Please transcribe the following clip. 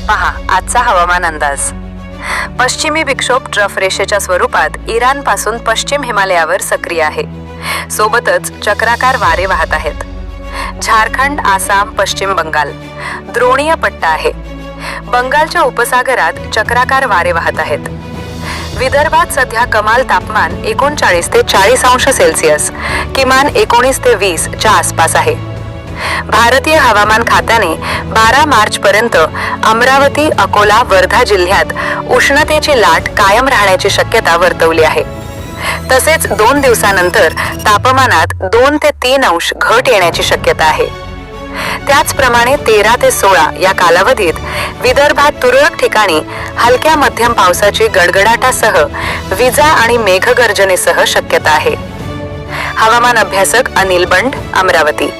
पहा आजचा हवामान अंदाज. पश्चिमी विक्षोभ ट्रफ रेषेच्या स्वरूपात इराणपासून पश्चिम हिमालयावर सक्रिय आहे. सोबतच चक्राकार वारे वाहत आहेत. झारखंड, आसाम, पश्चिम बंगाल द्रोणीय पट्टा आहे. बंगालच्या उपसागरात चक्राकार वारे वाहत आहेत. विदर्भात सध्या कमाल तापमान 39 ते 40 अंश सेल्सिअस, किमान 19 ते 20 च्या आसपास आहे. भारतीय हवामान खात्याने 12 मार्च पर्यंत अमरावती, अकोला, वर्धा जिल्ह्यात उष्णतेची लाट कायम राहण्याची शक्यता वर्तवली आहे. तसेच 2 दिवसानंतर तापमानात 2 ते 3 अंश घट येण्याची शक्यता आहे. त्याचप्रमाणे 13 ते 16 या कालावधीत विदर्भात तुरळक ठिकाणी हलक्या मध्यम पावसाची गडगडाटासह विजा आणि मेघगर्जनेसह शक्यता आहे. हवामान अभ्यासक अनिल बंड, अमरावती.